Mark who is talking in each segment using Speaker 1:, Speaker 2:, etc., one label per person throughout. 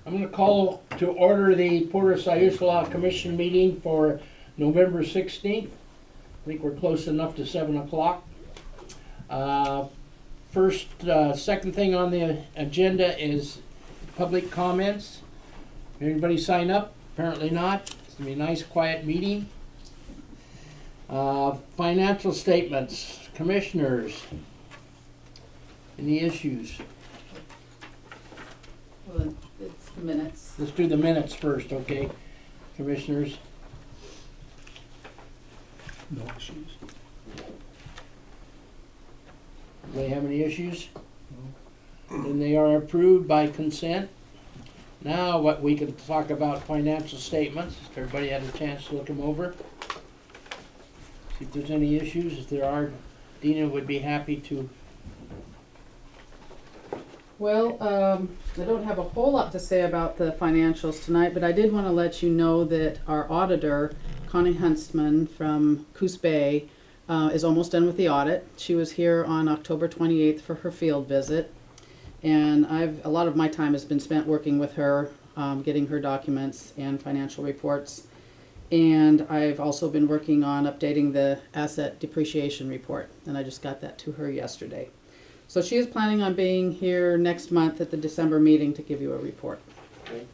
Speaker 1: I'm going to call to order the Port of Siuslaw Commission meeting for November 16th. I think we're close enough to 7 o'clock. Second thing on the agenda is public comments. Anybody sign up? Apparently not. It's going to be a nice, quiet meeting. Financial statements. Commissioners. Any issues?
Speaker 2: Well, it's the minutes.
Speaker 1: Let's do the minutes first, okay? Commissioners.
Speaker 3: No issues.
Speaker 1: Do they have any issues? Then they are approved by consent. Now what we can talk about financial statements. Everybody had a chance to look them over. See if there's any issues. If there are, Dina would be happy to.
Speaker 2: Well, I don't have a whole lot to say about the financials tonight, but I did want to let you know that our auditor, Connie Huntsman from Coos Bay, is almost done with the audit. She was here on October 28th for her field visit, and a lot of my time has been spent working with her, getting her documents and financial reports. And I've also been working on updating the asset depreciation report, and I just got that to her yesterday. So she is planning on being here next month at the December meeting to give you a report.
Speaker 1: Okay.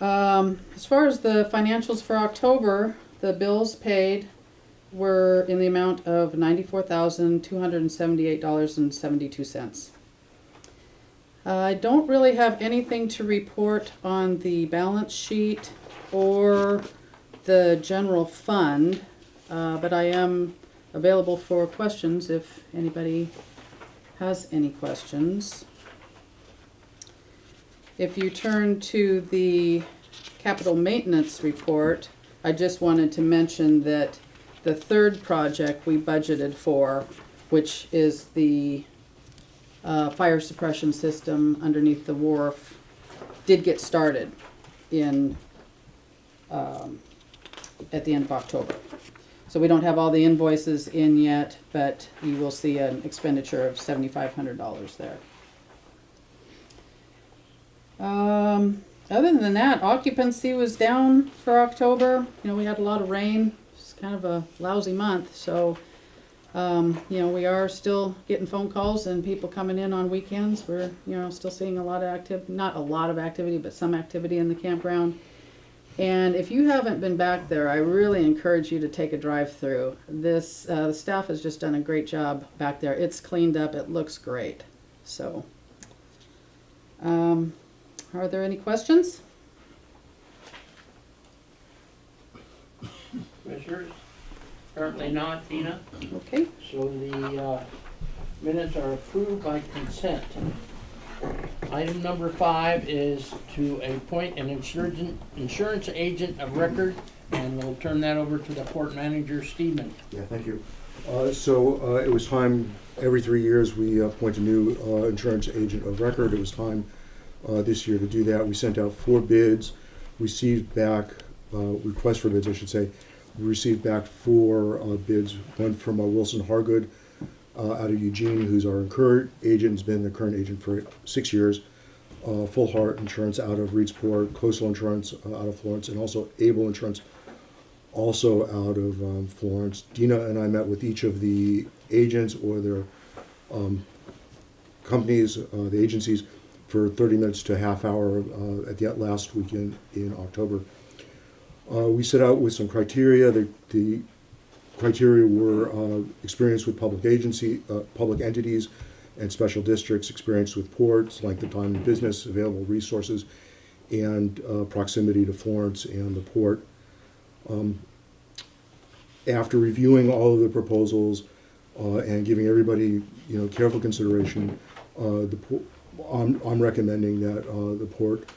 Speaker 2: As far as the financials for October, the bills paid were in the amount of $94,278.72. I don't really have anything to report on the balance sheet or the general fund, but I am available for questions if anybody has any questions. If you turn to the capital maintenance report, I just wanted to mention that the third project we budgeted for, which is the fire suppression system underneath the wharf, did get started in at the end of October. So we don't have all the invoices in yet, but you will see an expenditure of $7,500 there. Other than that, occupancy was down for October. You know, we had a lot of rain. It's kind of a lousy month, so you know, we are still getting phone calls and people coming in on weekends. We're, you know, still seeing a lot of activity, not a lot of activity, but some activity in the campground. And if you haven't been back there, I really encourage you to take a drive through. The staff has just done a great job back there. It's cleaned up. It looks great. So, are there any questions?
Speaker 1: Commissioners? Apparently not, Dina.
Speaker 2: Okay.
Speaker 1: So the minutes are approved by consent. Item number 5 is to appoint an insurance agent of record, and we'll turn that over to the port manager, Stephen.
Speaker 3: Yeah, thank you. It was time, every 3 years, we appoint a new insurance agent of record. It was time this year to do that. We sent out 4 bids, received back, requests for bids, I should say. We received back 4 bids, one from Wilson Hargood, out of Eugene, who's our current agent, has been the current agent for 6 years. Full Heart Insurance out of Reedsport, Coastal Insurance out of Florence, and also Able Insurance, also out of Florence. Dina and I met with each of the agents or their companies, the agencies, for 30 minutes to a half hour at the last weekend in October. We set out with some criteria. The criteria were experience with public entities and special districts, experience with ports, length of time in business, available resources, and proximity to Florence and the port. After reviewing all of the proposals and giving everybody, you know, careful consideration, I'm recommending that the port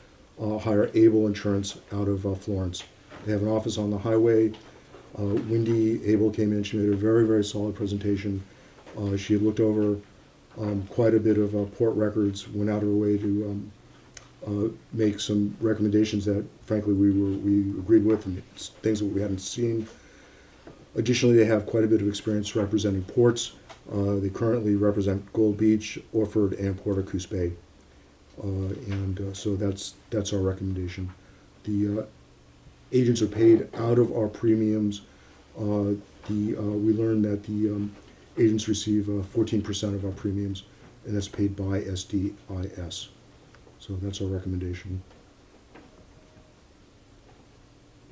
Speaker 3: hire Able Insurance out of Florence. They have an office on the highway. Wendy Able came in. She made a very, very solid presentation. She had looked over quite a bit of port records, went out of her way to make some recommendations that, frankly, we agreed with, and things that we hadn't seen. Additionally, they have quite a bit of experience representing ports. They currently represent Gold Beach, Orford, and Port of Coos Bay. So that's our recommendation. The agents are paid out of our premiums. We learned that the agents receive 14% of our premiums, and that's paid by SDIS. So that's our recommendation.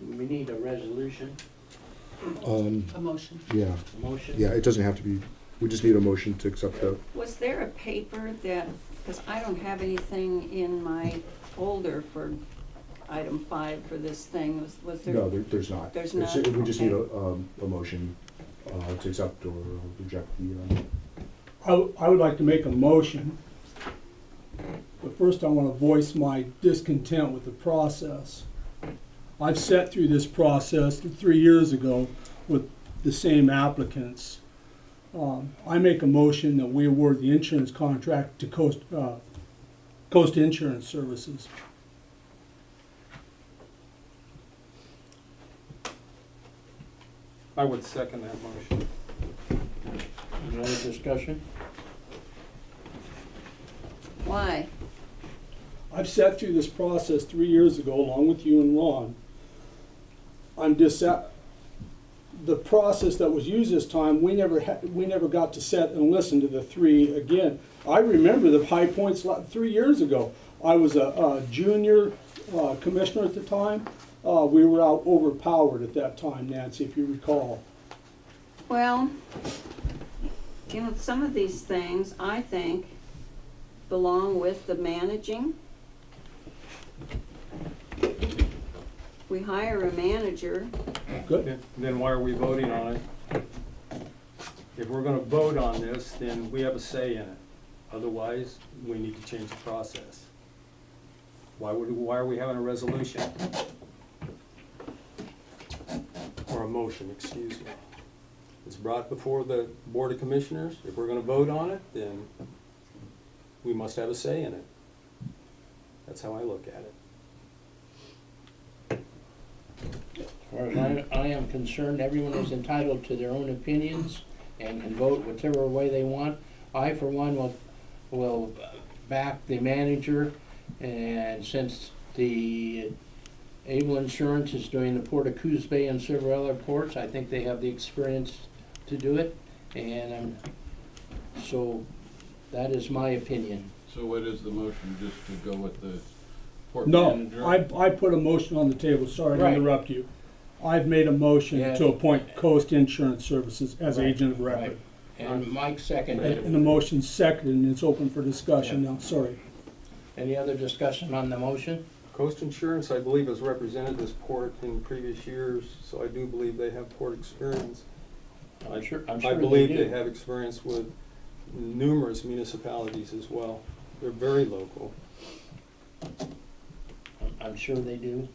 Speaker 1: We need a resolution,
Speaker 2: A motion.
Speaker 3: Yeah,
Speaker 1: a motion?
Speaker 3: yeah, it doesn't have to be, we just need a motion to accept that.
Speaker 4: Was there a paper that, because I don't have anything in my folder for item 5 for this thing, was there?
Speaker 3: No, there's not.
Speaker 4: There's
Speaker 3: It's-
Speaker 4: not?
Speaker 3: We just need
Speaker 4: Okay.
Speaker 3: a motion to accept or reject the,
Speaker 5: I would like to make a motion, but first I want to voice my discontent with the process. I've sat through this process 3 years ago with the same applicants. I make a motion that we award the insurance contract to Coast Insurance Services.
Speaker 6: I would second that motion.
Speaker 1: Any other discussion?
Speaker 4: Why?
Speaker 5: I've sat through this process 3 years ago along with you and Ron. The process that was used this time, we never got to sit and listen to the three again. I remember the high points 3 years ago. I was a junior commissioner at the time. We were out overpowered at that time, Nancy, if you recall.
Speaker 4: Well, you know, some of these things, I think, belong with the managing. We hire a manager.
Speaker 5: Good.
Speaker 6: Then why are we voting on it? If we're gonna vote on this, then we have a say in it. Otherwise, we need to change the process. Why are we having a resolution? Or a motion, excuse me. It's brought before the Board of Commissioners. If we're gonna vote on it, then we must have a say in it. That's how I look at it.
Speaker 1: As far as I am concerned, everyone is entitled to their own opinions and can vote whichever way they want. I, for one, will back the manager, and since the Able Insurance is doing the Port of Coos Bay and several other ports, I think they have the experience to do it, and so that is my opinion.
Speaker 7: So what is the motion, just to go with the port
Speaker 5: No,
Speaker 7: manager?
Speaker 5: I put a motion on the table, sorry to
Speaker 1: Right.
Speaker 5: interrupt you. I've made a motion
Speaker 1: Yes.
Speaker 5: to appoint Coast Insurance Services as
Speaker 1: Right,
Speaker 5: agent of
Speaker 1: right.
Speaker 5: record.
Speaker 1: And Mike seconded
Speaker 5: And the
Speaker 1: it.
Speaker 5: motion's seconded and it's open for discussion now, sorry.
Speaker 1: Any other discussion on the motion?
Speaker 6: Coast Insurance, I believe, has represented this port in previous years, so I do believe they have port experience.
Speaker 1: I'm sure
Speaker 6: I
Speaker 1: they
Speaker 6: believe
Speaker 1: do.
Speaker 6: they have experience with numerous municipalities as well. They're very local.
Speaker 1: I'm sure they do.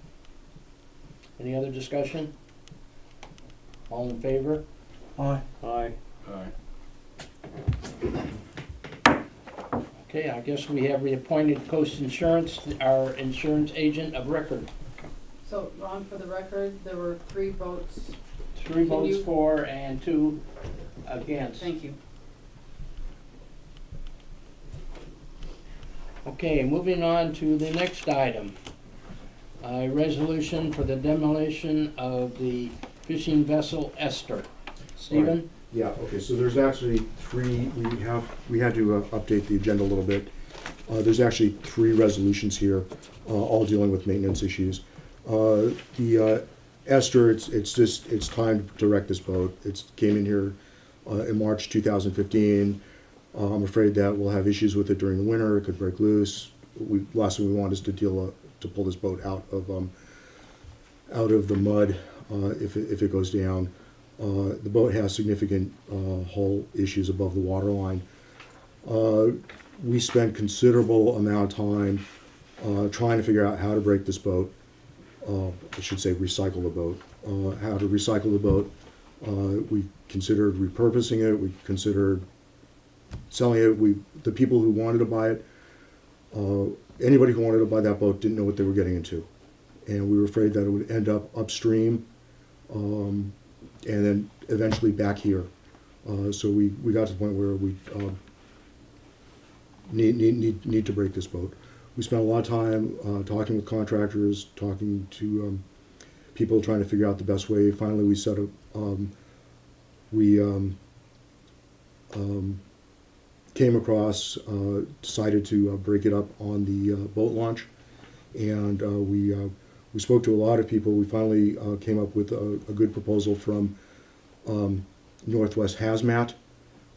Speaker 1: Any other discussion? All in favor?
Speaker 5: Aye.
Speaker 6: Aye.
Speaker 7: Aye.
Speaker 1: Okay, I guess we have reappointed Coast Insurance, our insurance agent of record.
Speaker 2: So, Ron, for the record, there were 3 votes.
Speaker 1: 3
Speaker 2: Can
Speaker 1: votes
Speaker 2: you-
Speaker 1: for and 2 against.
Speaker 2: Thank you.
Speaker 1: Okay, moving on to the next item. A resolution for the demolition of the fishing vessel Esther. Stephen?
Speaker 3: Yeah, okay, so there's actually we had to update the agenda a little bit. There's actually 3 resolutions here, all dealing with maintenance issues. The Esther, it's time to wreck this boat. It came in here in March 2015. I'm afraid that we'll have issues with it during the winter. It could break loose. Last thing we want is to pull this boat out of the mud if it goes down. The boat has significant hull issues above the water line. We spent considerable amount of time trying to figure out how to break this boat. I should say recycle the boat. How to recycle the boat. We considered repurposing it. We considered selling it. The people who wanted to buy it, anybody who wanted to buy that boat didn't know what they were getting into. And we were afraid that it would end up upstream and then eventually back here. So we got to the point where we need to break this boat. we spent a lot of time talking with contractors, talking to people, trying to figure out the best way. Finally, we set up, came across, decided to break it up on the boat launch, and we spoke to a lot of people. We finally came up with a good proposal from Northwest Hazmat,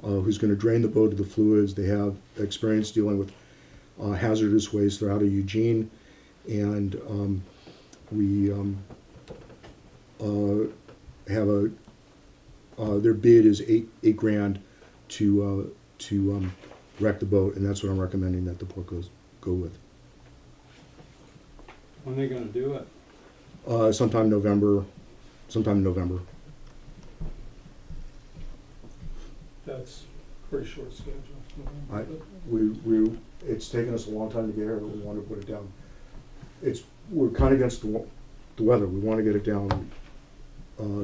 Speaker 3: who's going to drain the boat of the fluids. They have experience dealing with hazardous waste. They're out of Eugene, and we have their bid is eight grand to wreck the boat, and that's what I'm recommending that the port go with.
Speaker 6: When are they gonna do it?
Speaker 3: Sometime in November.
Speaker 5: That's pretty short schedule.
Speaker 3: It's taken us a long time to get here, but we want to put it down. We're kind of against the weather. We want to get it down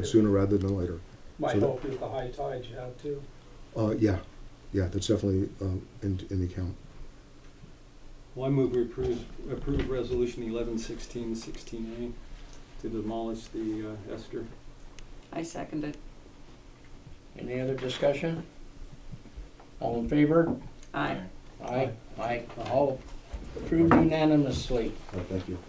Speaker 3: sooner rather than later.
Speaker 5: Might
Speaker 3: So that-
Speaker 5: help with the high tides you have too.
Speaker 3: Yeah, that's definitely in the account.
Speaker 6: Well, I move we approve resolution 11-16-16A to demolish the ester.
Speaker 4: I second it.
Speaker 1: Any other discussion? All in favor?
Speaker 4: Aye.
Speaker 1: Aye. Aye. All approved unanimously.
Speaker 3: Thank you.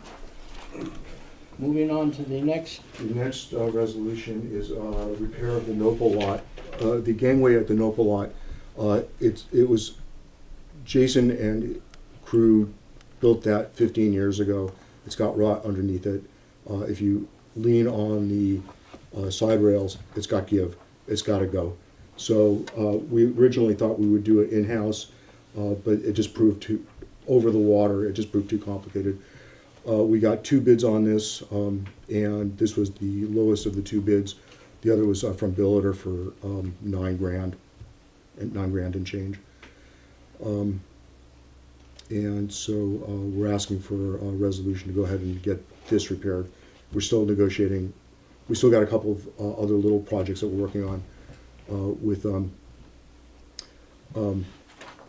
Speaker 1: Moving on to the next,
Speaker 3: The next resolution is repair of the Nopal lot. The gangway at the Nopal lot, it was Jason and crew built that 15 years ago. It's got rot underneath it. If you lean on the side rails, it's got give. It's got to go. So we originally thought we would do it in-house, but it just proved over the water. It just proved too complicated. We got 2 bids on this, and this was the lowest of the 2 bids. The other was from Billiter for $9 grand, and $9 grand and change. And so we're asking for a resolution to go ahead and get this repaired. We're still negotiating. We still got a couple of other little projects that we're working on with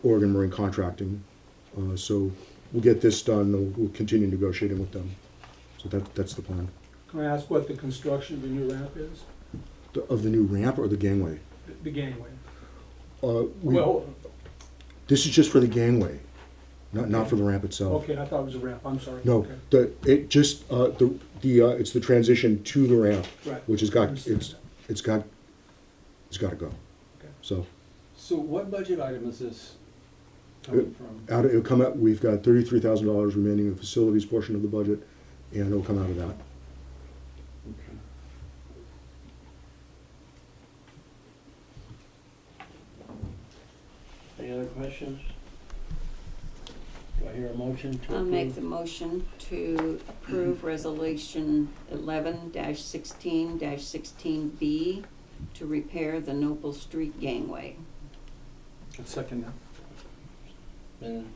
Speaker 3: Oregon Marine Contracting. So we'll get this done, and we'll continue negotiating with them. So that's the plan.
Speaker 5: Can I ask what the construction of the new ramp is?
Speaker 3: Of the new ramp or the gangway?
Speaker 5: The gangway.
Speaker 3: Well, this is just for the gangway, not for the ramp itself.
Speaker 5: Okay, I thought it was a ramp, I'm sorry.
Speaker 3: No,
Speaker 5: Okay.
Speaker 3: it's the transition to the ramp,
Speaker 5: Right.
Speaker 3: which has got,
Speaker 5: Understand.
Speaker 3: it's got to go.
Speaker 5: Okay.
Speaker 3: So,
Speaker 6: So what budget item is this coming from?
Speaker 3: it'll come out, we've got $33,000 remaining in the facilities portion of the budget, and it'll come out of that.
Speaker 6: Okay.
Speaker 1: any other questions? Do I hear a motion to approve?
Speaker 4: I'll make the motion to approve resolution 11-16-16B to repair the Noble Street gangway.
Speaker 6: I'll second that.
Speaker 1: Been,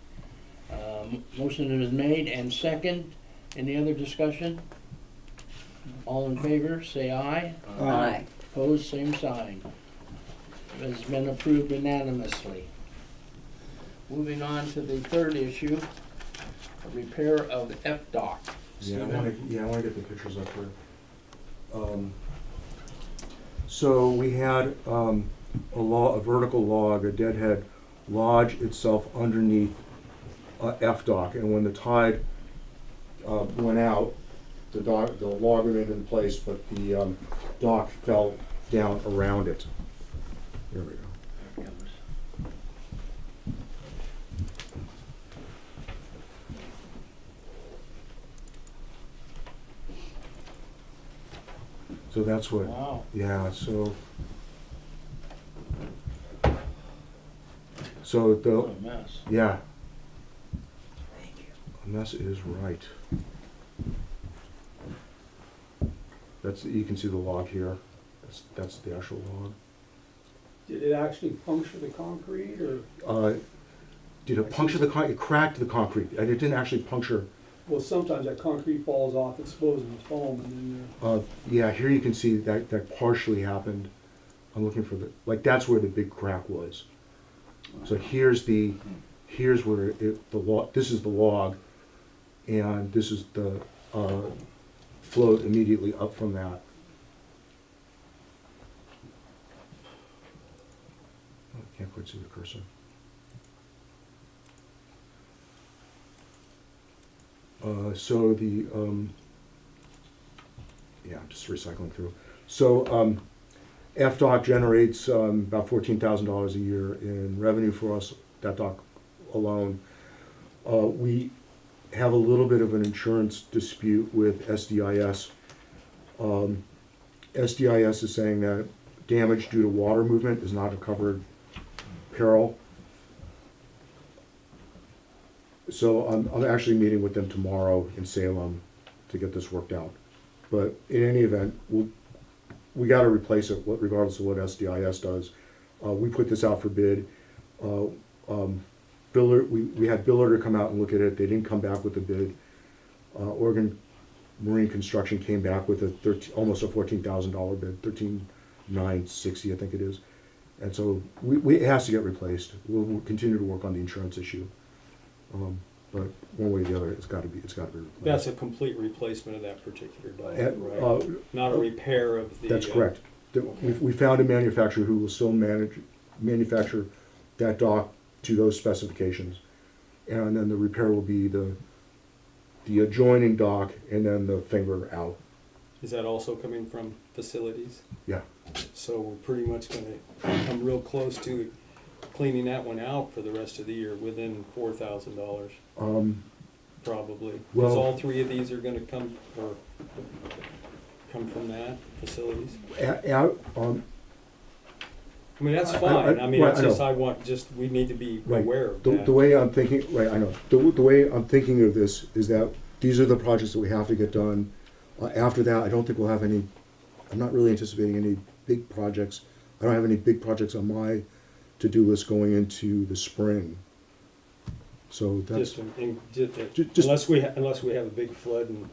Speaker 1: motion is made and second. Any other discussion? All in favor, say aye.
Speaker 4: Aye.
Speaker 1: Opposed, same sign. It has been approved unanimously. Moving on to the third issue, a repair of the F-dock.
Speaker 3: I want to get the pictures up here. So we had a vertical log, a deadhead, lodge itself underneath F-dock, and when the tide went out, the log remained in place, but the dock fell down around it. There we go.
Speaker 1: There it comes.
Speaker 3: So that's what.
Speaker 1: Wow.
Speaker 3: Yeah. So the
Speaker 1: What a mess.
Speaker 3: yeah. A mess is right. You can see the log here. That's the actual log.
Speaker 5: Did it actually puncture the concrete or?
Speaker 3: Did it puncture the concrete? It cracked the concrete. It didn't actually puncture.
Speaker 5: Well, sometimes that concrete falls off, exposing the foam, and then
Speaker 3: Yeah, here you can see that partially happened. I'm looking for that's where the big crack was. So here's where this is the log. and this is the float immediately up from that. I can't quite see the cursor. So the, yeah, I'm just recycling through. So FDOT generates about $14,000 a year in revenue for us, that dock alone. We have a little bit of an insurance dispute with SDIS. SDIS is saying that damage due to water movement is not a covered peril. So I'm actually meeting with them tomorrow in Salem to get this worked out. But in any event, we got to replace it regardless of what SDIS does. We put this out for bid. Biller, we had Biller to come out and look at it. They didn't come back with a bid. Oregon Marine Construction came back with almost a $14,000 bid, $13,960 I think it is. And so it has to get replaced. We'll continue to work on the insurance issue. But one way or the other, it's got to be replaced.
Speaker 6: That's a complete replacement of that particular dock,
Speaker 3: And,
Speaker 6: right? Not a repair of the.
Speaker 3: That's correct. We found a manufacturer who will still manufacture that dock to those specifications. And then the repair will be the adjoining dock and then the finger out.
Speaker 6: Is that also coming from facilities?
Speaker 3: Yeah.
Speaker 6: So we're pretty much gonna come real close to cleaning that one out for the rest of the year, within $4,000, probably. Because
Speaker 3: well-
Speaker 6: all three of these are gonna come from that, facilities? I mean, that's fine, I mean,
Speaker 3: right,
Speaker 6: it's
Speaker 3: I know.
Speaker 6: just, we need to be
Speaker 3: Right.
Speaker 6: aware of
Speaker 3: The
Speaker 6: that.
Speaker 3: way I'm thinking, right, I know. The way I'm thinking of this is that these are the projects that we have to get done. After that, I don't think we'll have any, I'm not really anticipating any big projects. I don't have any big projects on my to-do list going into the spring. So that's, just-
Speaker 6: Unless we have a big flood in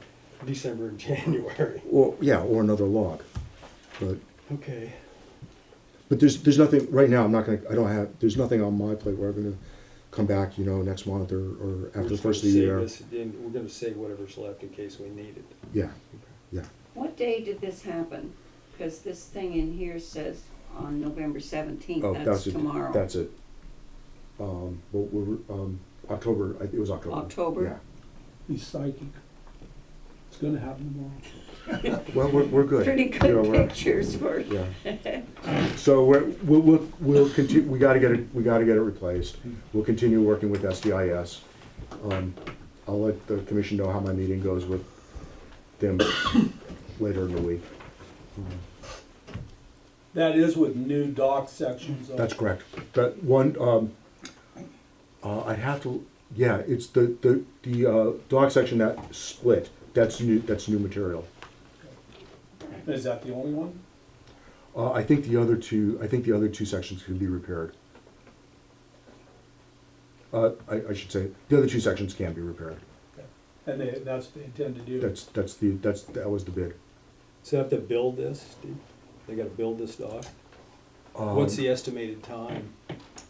Speaker 6: December and January.
Speaker 3: or another log. But
Speaker 6: Okay.
Speaker 3: there's nothing, right now, there's nothing on my plate where I'm gonna come back, next month or after the first of the year.
Speaker 6: We're gonna save whatever's left in case we need it.
Speaker 3: Yeah, yeah.
Speaker 4: What day did this happen? Because this thing in here says on November 17th,
Speaker 3: Oh,
Speaker 4: that's tomorrow.
Speaker 3: That's it. We're, October, it was October.
Speaker 4: October?
Speaker 3: Yeah.
Speaker 5: He's psychic. It's gonna happen tomorrow.
Speaker 3: Well, we're good.
Speaker 4: Pretty
Speaker 3: You know,
Speaker 4: good
Speaker 3: we're-
Speaker 4: pictures for,
Speaker 3: Yeah. So we'll continue, we gotta get it replaced. We'll continue working with SDIS. I'll let the commission know how my meeting goes with them later in the week.
Speaker 5: That is with new dock sections.
Speaker 3: That's correct. That one, I'd have to, yeah, it's the dock section that split, that's new material.
Speaker 5: Is that the only one?
Speaker 3: I think the other two sections can be repaired. I should say, the other two sections can be repaired.
Speaker 5: And that's what they intend to do.
Speaker 3: That was the bid.
Speaker 6: So they have to build this, Steve? They gotta build this dock? What's the estimated time?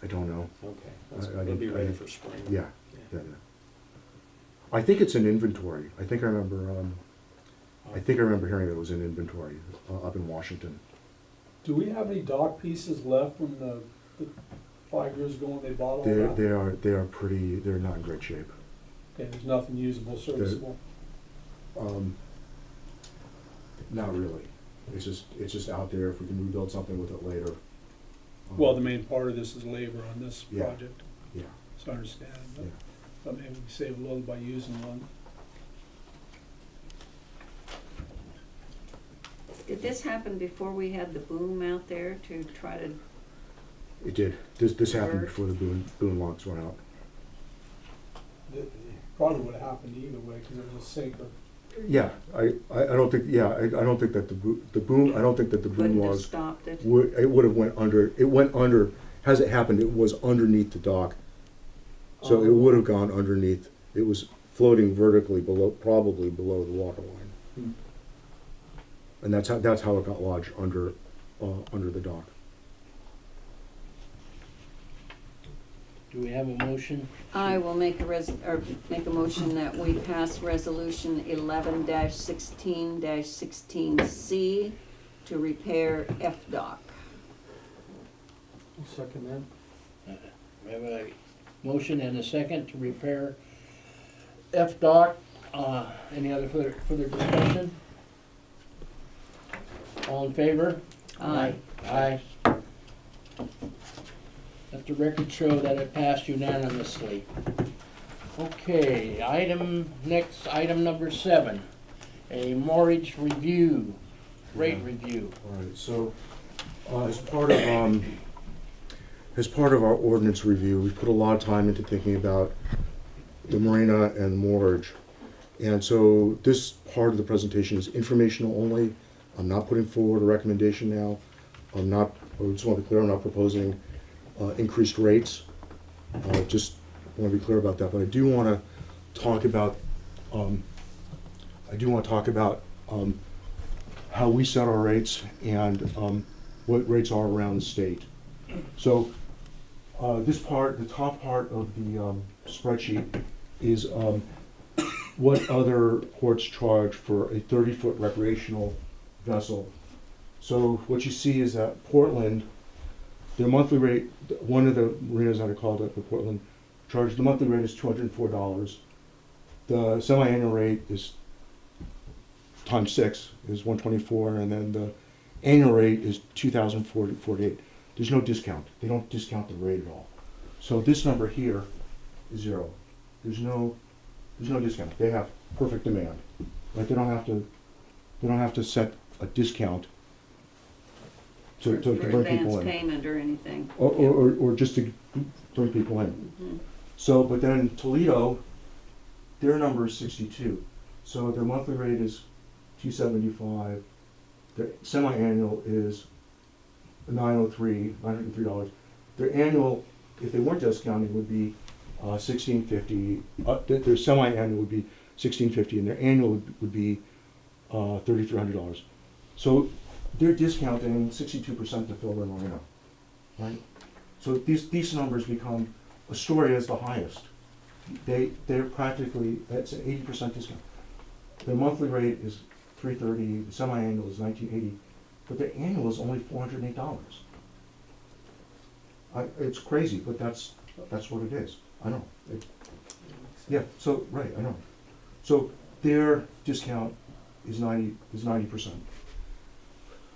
Speaker 3: I don't know.
Speaker 6: Okay,
Speaker 3: I
Speaker 6: it'll be
Speaker 3: didn't-
Speaker 6: ready for spring.
Speaker 3: Yeah, yeah. I think it's in inventory. I think I remember hearing that it was in inventory up in Washington.
Speaker 5: Do we have any dock pieces left from the 5 years ago when they bought all that?
Speaker 3: They're not in great shape.
Speaker 5: Okay, there's nothing usable, serviceable.
Speaker 3: Not really. It's just out there if we can rebuild something with it later.
Speaker 5: Well, the main part of this is labor on this
Speaker 3: Yeah.
Speaker 5: project,
Speaker 3: Yeah,
Speaker 5: so I understand. But
Speaker 3: yeah.
Speaker 5: but maybe we can save a little by using one.
Speaker 4: did this happen before we had the boom out there to try to,
Speaker 3: It did. This happened
Speaker 4: Bird.
Speaker 3: before the boom locks went out.
Speaker 5: It probably would have happened either way, because it was a sinker.
Speaker 3: Yeah, I don't think, I don't think that the boom
Speaker 4: couldn't have
Speaker 3: logs
Speaker 4: stopped it?
Speaker 3: would have went under, as it happened, it was underneath the dock. So it
Speaker 4: Oh.
Speaker 3: would have gone underneath, it was floating vertically probably below the water line.
Speaker 6: Hmm.
Speaker 3: And that's how it got lodged under the dock.
Speaker 1: Do we have a motion?
Speaker 4: I will make make a motion that we pass resolution 11-16-16C to repair FDOC.
Speaker 6: I'll second that.
Speaker 1: We have a motion and a second to repair FDOT. Any other further discussion? All in favor?
Speaker 4: Aye.
Speaker 1: Aye. Let the record show that it passed unanimously. Okay, item number 7, a mortgage review, rate review.
Speaker 3: All right, so, as part of our ordinance review, we put a lot of time into thinking about the marina and mortgage. And so this part of the presentation is informational only. I'm not putting forward a recommendation now. I just want to be clear, I'm not proposing increased rates. Just want to be clear about that. But I do want to talk about, how we set our rates and what rates are around the state. So this part, the top part of the spreadsheet is what other ports charge for a 30-foot recreational vessel. So what you see is that Portland, their monthly rate, one of the marinas that I called up for Portland, the monthly rate is $204. The semi-annual rate is times 6 is $124, and then the annual rate is $2,048. There's no discount. They don't discount the rate at all. So this number here is 0. There's no discount. They have perfect demand. Like they don't have to set a discount to
Speaker 4: For
Speaker 3: bring people
Speaker 4: advance
Speaker 3: in,
Speaker 4: payment or anything.
Speaker 3: or just to bring people in.
Speaker 4: Mhm.
Speaker 3: So, but then Toledo, their number is 62. So their monthly rate is $275. Their semi-annual is $903. Their annual, if they weren't discounting, would be $1,650. Their semi-annual would be $1,650, and their annual would be $3,300. So they're discounting 62% to fill their marina, right? So these numbers become, Astoria is the highest. They're practically, that's an 80% discount. Their monthly rate is $330, the semi-annual is $1,980, but their annual is only $408. It's crazy, but that's what it is. I know. Yeah. So right, I know. So their discount is 90%.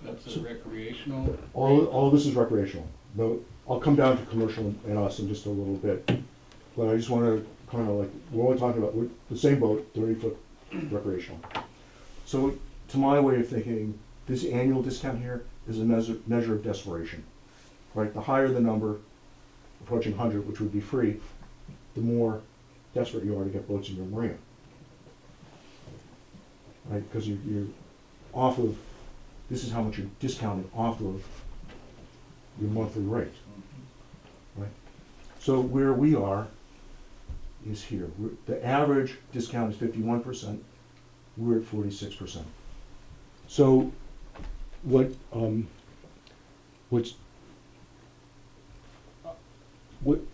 Speaker 1: That's a recreational.
Speaker 3: All this is recreational. No, I'll come down to commercial and us in just a little bit, but I just want to kind of like, we're only talking about the same boat, 30-foot recreational. So to my way of thinking, this annual discount here is a measure of desperation, right? The higher the number, approaching 100, which would be free, the more desperate you are to get boats in your marina, right? Because you're off of, this is how much you're discounted off of your monthly rate, right? So where we are is here. The average discount is 51%. We're at 46%. So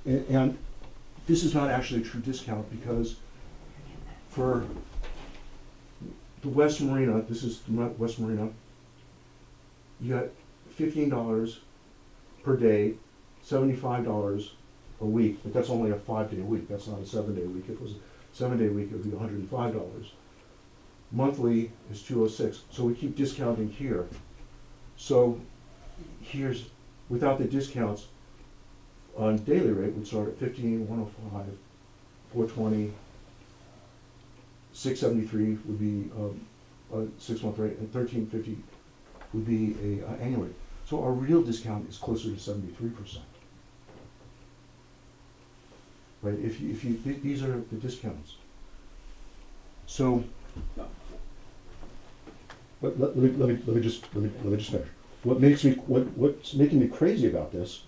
Speaker 3: and this is not actually a true discount, because for the West Marina, this is the West Marina, you got $15 per day, $75 a week, but that's only a 5-day week. That's not a 7-day week. If it was a 7-day week, it would be $105. Monthly is $206. So we keep discounting here. So here's, without the discounts, on daily rate would start at $15, $105, $420, $673 would be a 6-month rate, and $1350 would be a annual rate. So our real discount is closer to 73%. Right? If you these are the discounts. So, but let me just finish. What's making me crazy about this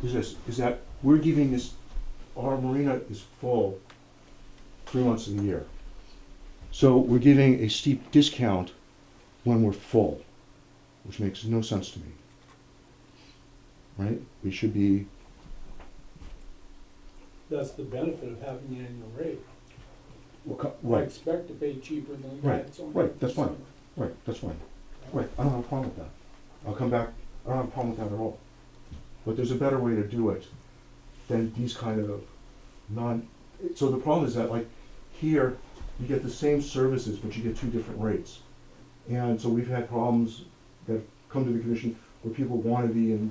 Speaker 3: is that we're giving this, our marina is full 3 months of the year. So we're giving a steep discount when we're full, which makes no sense to me. Right? We should be
Speaker 5: that's the benefit of having the annual rate. I
Speaker 3: Right,
Speaker 5: expect to pay cheaper than the guy
Speaker 3: Right,
Speaker 5: that's on.
Speaker 3: right, that's fine. right, that's fine. Right, I don't have a problem with that. I'll come back, I don't have a problem with that at all. But there's a better way to do it than these kind of so the problem is that, like, here, you get the same services, but you get two different rates. And so we've had problems that come to the commission where people want to be in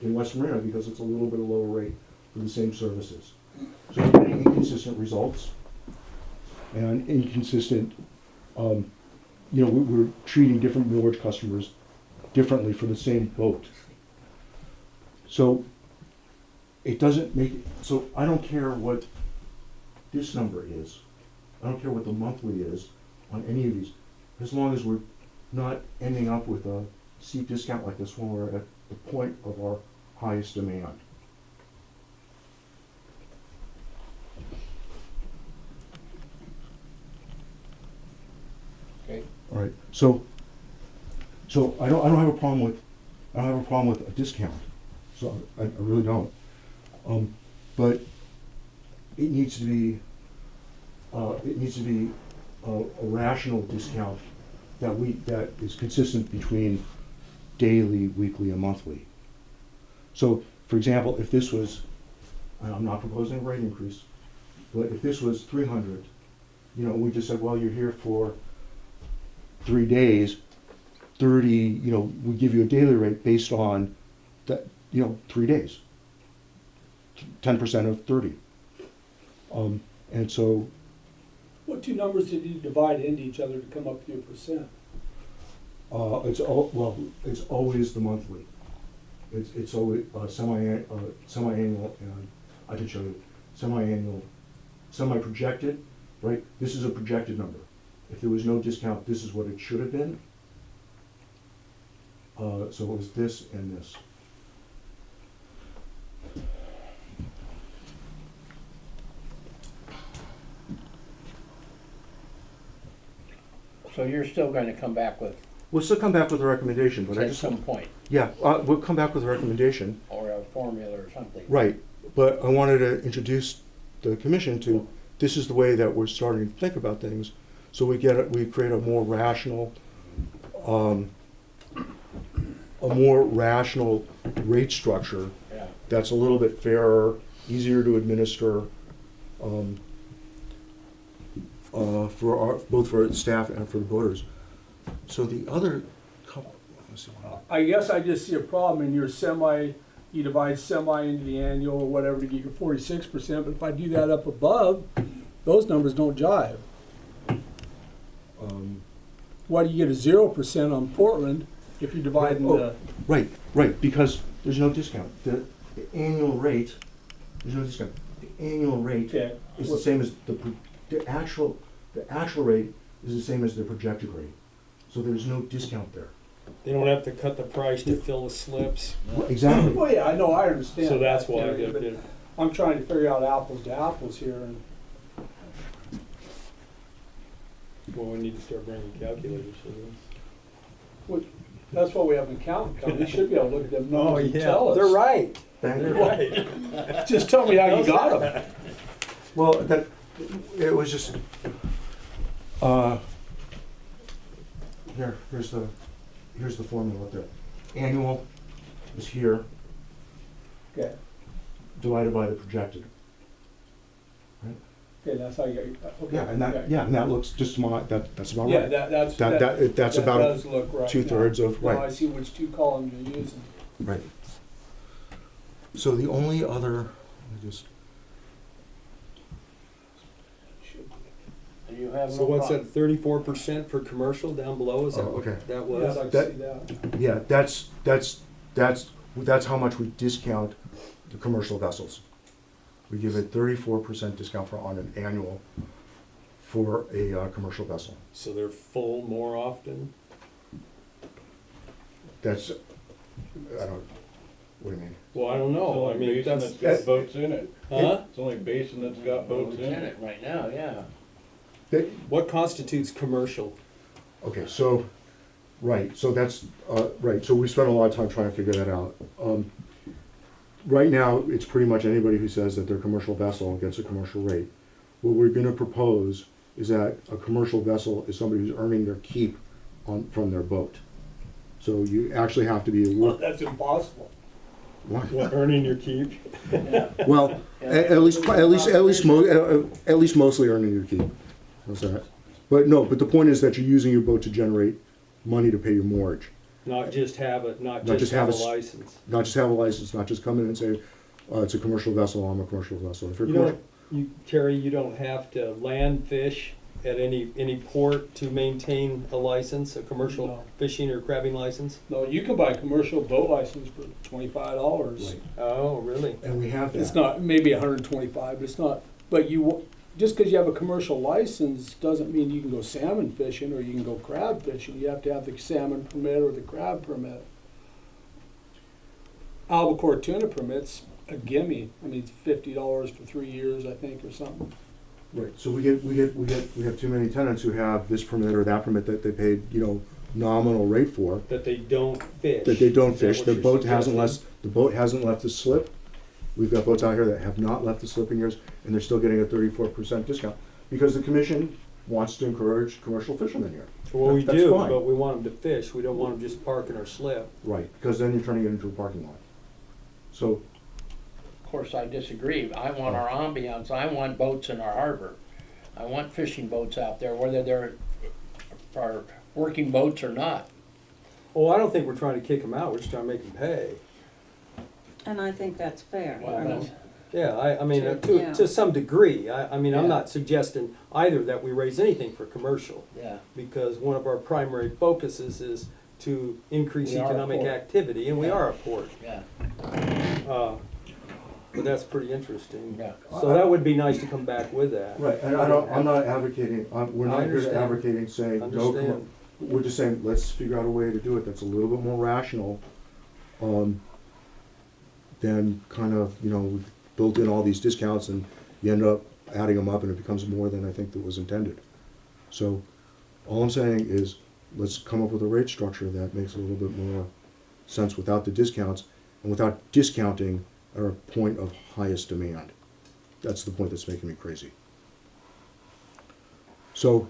Speaker 3: in West Marina because it's a little bit of lower rate for the same services. So we're getting inconsistent results and inconsistent, we're treating different mortgage customers differently for the same boat. So it doesn't make, so I don't care what this number is. I don't care what the monthly is on any of these, as long as we're not ending up with a steep discount like this when we're at the point of our highest demand.
Speaker 1: Okay.
Speaker 3: All right, so I don't have a problem with, a discount, so I really don't. But it needs to be, a rational discount that is consistent between daily, weekly, and monthly. So, for example, if this was, and I'm not proposing a rate increase, but if this was 300, we just said, well, you're here for 3 days, 30, we give you a daily rate based on that, 3 days, 10% of 30. And so,
Speaker 5: What two numbers did you divide into each other to come up with your percent?
Speaker 3: it's always the monthly. It's always semi-annual, and I can show you, semi-annual, semi-projected, right? This is a projected number. If there was no discount, this is what it should have been. So it was this and this.
Speaker 1: So you're still gonna come back with,
Speaker 3: We'll still come back with a recommendation, but I
Speaker 1: at
Speaker 3: just,
Speaker 1: some point,
Speaker 3: yeah, we'll come back with a recommendation.
Speaker 1: or a formula or something.
Speaker 3: Right, but I wanted to introduce the commission to, this is the way that we're starting to think about things. So we create a more rational, rate structure
Speaker 1: Yeah.
Speaker 3: that's a little bit fairer, easier to administer, both for our staff and for the voters. So the other couple, let's see.
Speaker 5: I guess I just see a problem in your you divide semi into the annual or whatever to get your 46%, but if I do that up above, those numbers don't jive. Why do you get a 0% on Portland if you're dividing the?
Speaker 3: Right, because there's no discount. The annual rate, there's no discount. The annual rate
Speaker 5: Okay.
Speaker 3: is the same as the actual rate is the same as the projected rate. So there's no discount there.
Speaker 6: They don't have to cut the price to fill the slips,
Speaker 3: Exactly.
Speaker 5: Well, yeah, I know, I understand.
Speaker 6: so that's
Speaker 5: that,
Speaker 6: why.
Speaker 5: but I'm trying to figure out apples to apples here, and
Speaker 6: Well, we need to start bringing calculators
Speaker 5: that's why we have an accountant come. We should be able to look at them numbers and tell us.
Speaker 6: They're right.
Speaker 3: Thank
Speaker 6: They're
Speaker 3: you.
Speaker 6: right.
Speaker 5: Just tell me how you got them.
Speaker 3: Well, it was just, here's the formula there. Annual is here,
Speaker 5: Okay,
Speaker 3: divided by the projected.
Speaker 5: okay, that's how you got your, okay.
Speaker 3: Yeah, and that looks just that's about
Speaker 5: Yeah,
Speaker 3: right.
Speaker 5: that's.
Speaker 3: That's
Speaker 5: that
Speaker 3: about
Speaker 5: does look right.
Speaker 3: 2/3
Speaker 5: now.
Speaker 3: of,
Speaker 5: Now I
Speaker 3: right,
Speaker 5: see which two columns you're using.
Speaker 3: right. So the only other, let me just,
Speaker 1: And you have
Speaker 6: So
Speaker 1: no
Speaker 6: what's
Speaker 1: problem.
Speaker 6: that, 34% for commercial down below, is that
Speaker 3: Oh,
Speaker 6: what
Speaker 3: okay.
Speaker 6: that
Speaker 5: Yeah,
Speaker 6: was?
Speaker 5: I'd like to see that.
Speaker 3: yeah, that's how much we discount the commercial vessels. We give a 34% discount on an annual for a commercial vessel.
Speaker 6: So they're full more often?
Speaker 3: That's, I don't, what do you mean?
Speaker 6: Well, I don't
Speaker 7: It's
Speaker 6: know, I
Speaker 7: only
Speaker 6: mean,
Speaker 7: basin
Speaker 6: that's,
Speaker 7: that's got boats in it.
Speaker 6: huh?
Speaker 7: It's only basin that's got boats in it.
Speaker 1: Right now, yeah.
Speaker 6: What constitutes commercial?
Speaker 3: Okay, so, right, so that's, right, so we spent a lot of time trying to figure that out. right now, it's pretty much anybody who says that they're a commercial vessel gets a commercial rate. What we're gonna propose is that a commercial vessel is somebody who's earning their keep from their boat. So you actually have to be a
Speaker 5: Well, that's impossible.
Speaker 6: What, earning your keep?
Speaker 3: well, at least mostly earning your keep. How's that? But no, but the point is that you're using your boat to generate money to pay your mortgage.
Speaker 6: Not just have a, not
Speaker 3: Not
Speaker 6: just
Speaker 3: just have
Speaker 6: have a
Speaker 3: a s-
Speaker 6: license.
Speaker 3: Not just have a license, not just come in and say, it's a commercial vessel, I'm a commercial vessel. If you're
Speaker 6: You
Speaker 3: commercial,
Speaker 6: don't, Terry, you don't have to land fish at any port to maintain a license, a commercial
Speaker 5: No.
Speaker 6: fishing or crabbing license?
Speaker 5: No, you can buy a commercial boat license for $25.
Speaker 3: Right.
Speaker 6: Oh, really?
Speaker 3: and we have
Speaker 5: It's
Speaker 3: that.
Speaker 5: not, maybe 125, but it's not, but just because you have a commercial license doesn't mean you can go salmon fishing or you can go crab fishing. You have to have the salmon permit or the crab permit. Albacore tuna permit's a gimme. I mean, it's $50 for 3 years, I think, or something.
Speaker 3: Right, so we have too many tenants who have this permit or that permit that they paid, nominal rate for,
Speaker 6: That they don't fish?
Speaker 3: that they don't
Speaker 6: Is that
Speaker 3: fish,
Speaker 6: what
Speaker 3: the
Speaker 6: you're
Speaker 3: boat hasn't
Speaker 6: suggesting?
Speaker 3: the boat hasn't left the slip. We've got boats out here that have not left the slip in years, and they're still getting a 34% discount, because the commission wants to encourage commercial fishermen here.
Speaker 6: Well, we
Speaker 3: That's
Speaker 6: do,
Speaker 3: fine.
Speaker 6: but we want them to fish. We don't want them just parking our slip.
Speaker 3: Right, because then you're turning it into a parking lot. So,
Speaker 1: Of course, I disagree. I want our ambiance. I want boats in our harbor. I want fishing boats out there, whether they're are working boats or not.
Speaker 6: Oh, I don't think we're trying to kick them out. We're just trying to make them pay.
Speaker 4: And I think that's fair.
Speaker 1: Well,
Speaker 4: I mean,
Speaker 1: that's-
Speaker 6: Yeah, I mean,
Speaker 4: Yeah.
Speaker 6: to some degree. I mean, I'm
Speaker 1: Yeah.
Speaker 6: not suggesting either that we raise anything for commercial,
Speaker 1: Yeah,
Speaker 6: because one of our primary focuses is to increase
Speaker 1: We are a
Speaker 6: economic
Speaker 1: port.
Speaker 6: activity, and we
Speaker 1: Yeah.
Speaker 6: are a port.
Speaker 1: yeah,
Speaker 6: But that's pretty interesting.
Speaker 1: yeah.
Speaker 6: So that would be nice to come back with that.
Speaker 3: right, and I'm not advocating, we're
Speaker 6: I
Speaker 3: not here
Speaker 6: understand.
Speaker 3: advocating saying, no,
Speaker 6: Understand.
Speaker 3: we're just saying, let's figure out a way to do it that's a little bit more rational, than kind of, we've built in all these discounts and you end up adding them up and it becomes more than I think that was intended. So, all I'm saying is, let's come up with a rate structure that makes a little bit more sense without the discounts and without discounting at a point of highest demand. That's the point that's making me crazy. So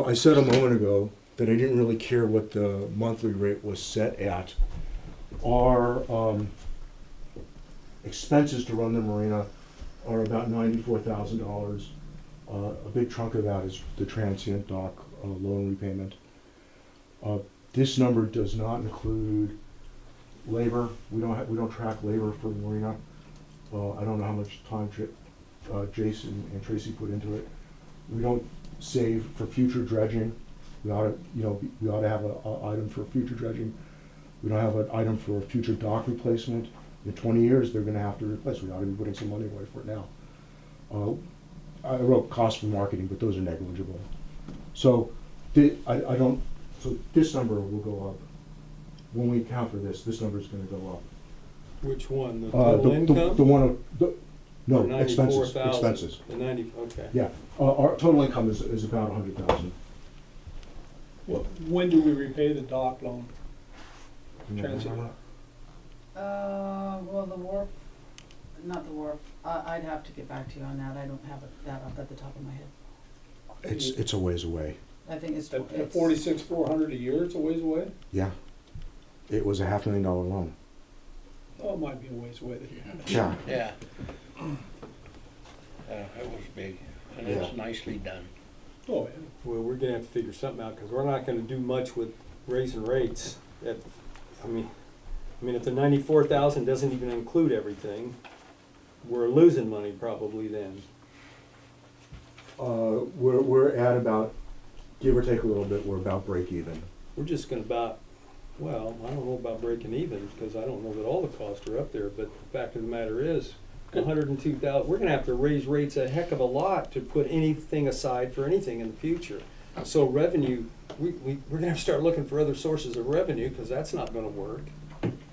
Speaker 3: I said a moment ago that I didn't really care what the monthly rate was set at. Our expenses to run the marina are about $94,000. A big chunk of that is the transient dock loan repayment. This number does not include labor. We don't track labor for the marina. I don't know how much time Jason and Tracy put into it. We don't save for future dredging. We ought to have an item for future dredging. We don't have an item for future dock replacement. In 20 years, they're gonna have to replace. We ought to be putting some money away for it now. I wrote cost for marketing, but those are negligible. So, so this number will go up. When we account for this number is gonna go up.
Speaker 6: Which one, the
Speaker 3: Uh,
Speaker 6: total
Speaker 3: the
Speaker 6: income?
Speaker 3: one of, no,
Speaker 6: Or
Speaker 3: expenses,
Speaker 6: 94,000?
Speaker 3: expenses.
Speaker 6: The 90, okay.
Speaker 3: Yeah, our total income is about 100,000.
Speaker 5: When do we repay the dock loan? Transient.
Speaker 2: Well, the wharf, not the wharf, I'd have to get back to you on that, I don't have that up at the top of my head.
Speaker 3: It's a ways away,
Speaker 2: I think it's.
Speaker 5: At
Speaker 2: it's-
Speaker 5: 46,400 a year, it's a ways away?
Speaker 3: yeah. It was a $500,000 loan.
Speaker 5: Oh, it might be a ways away. then.
Speaker 3: Yeah.
Speaker 1: Yeah. It was big, and it's
Speaker 3: Yeah.
Speaker 1: nicely done.
Speaker 5: Oh, yeah.
Speaker 6: Well, we're gonna have to figure something out, because we're not gonna do much with raising rates. I mean, if the 94,000 doesn't even include everything, we're losing money probably then.
Speaker 3: We're at about, give or take a little bit, we're about break even.
Speaker 6: We're just gonna well, I don't know about breaking even, because I don't know that all the costs are up there, but the fact of the matter is, 102,000, we're gonna have to raise rates a heck of a lot to put anything aside for anything in the future. So revenue, we're gonna have to start looking for other sources of revenue, because that's not gonna work.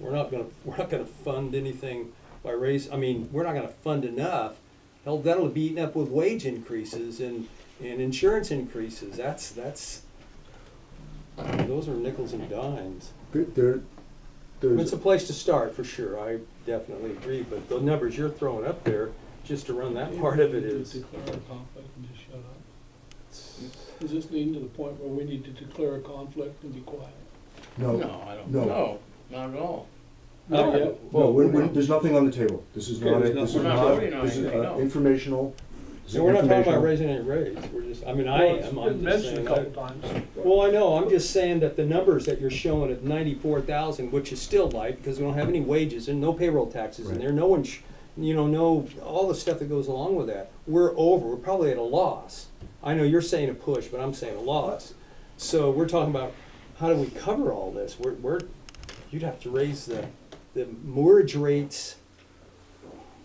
Speaker 6: We're not gonna fund anything by we're not gonna fund enough. Hell, that'll be eaten up with wage increases and insurance increases. Those are nickels and dimes.
Speaker 3: The
Speaker 6: It's a place to start, for sure, I definitely agree, but the numbers you're throwing up there, just to run that part of it is,
Speaker 5: Declare a conflict and just shut up. Is this leading to the point where we need to declare a conflict and be quiet?
Speaker 3: No,
Speaker 1: No, I don't,
Speaker 3: No.
Speaker 1: no, not at all.
Speaker 5: Not yet.
Speaker 3: no, there's nothing on the table. This is
Speaker 5: Okay,
Speaker 3: not,
Speaker 5: there's
Speaker 3: this is
Speaker 1: We're not
Speaker 3: not,
Speaker 1: voting on
Speaker 3: this is
Speaker 1: anything, no.
Speaker 3: informational. This is
Speaker 6: so we're not talking about
Speaker 3: informational.
Speaker 6: raising any rates, we're just, I mean, I
Speaker 5: Well, it's
Speaker 6: am,
Speaker 5: been
Speaker 6: I'm just
Speaker 5: mentioned
Speaker 6: saying.
Speaker 5: a couple times.
Speaker 6: Well, I know, I'm just saying that the numbers that you're showing at 94,000, which is still light, because we don't have any wages and no payroll taxes in
Speaker 3: Right.
Speaker 6: there, no one, no, all the stuff that goes along with that, we're probably at a loss. I know you're saying a push, but I'm saying a loss. So we're talking about, how do we cover all this? You'd have to raise the mortgage rates,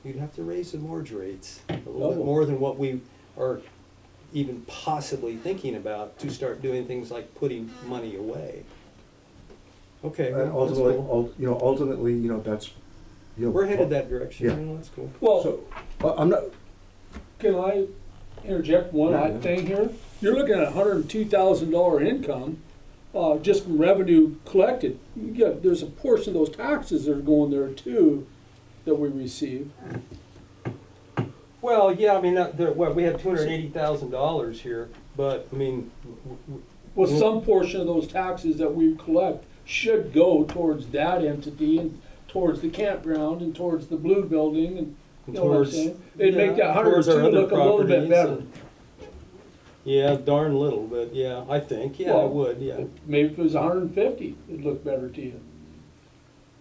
Speaker 6: you'd have to raise the mortgage rates a little bit
Speaker 5: Double.
Speaker 6: more than what we are even possibly thinking about to start doing things like putting money away. Okay,
Speaker 3: And
Speaker 6: well, that's cool.
Speaker 3: ultimately, that's,
Speaker 6: We're headed that direction,
Speaker 3: Yeah.
Speaker 6: that's cool.
Speaker 5: Well,
Speaker 3: So, I'm not,
Speaker 5: can I interject one
Speaker 3: Yeah,
Speaker 5: odd
Speaker 3: yeah.
Speaker 5: thing here? You're looking at $102,000 income, just from revenue collected. There's a portion of those taxes that are going there too, that we receive.
Speaker 6: Well, yeah, I mean, we had $280,000 here, but, I mean,
Speaker 5: Well, some portion of those taxes that we collect should go towards that entity and towards the campground and towards the blue building and, you know what I'm
Speaker 6: towards,
Speaker 5: saying? It'd make that
Speaker 6: towards our
Speaker 5: 102
Speaker 6: other
Speaker 5: look a little bit
Speaker 6: properties
Speaker 5: better.
Speaker 6: and- Yeah, darn little, but yeah, I think, yeah, it
Speaker 5: Well,
Speaker 6: would, yeah.
Speaker 5: Maybe if it was 150, it'd look better to you.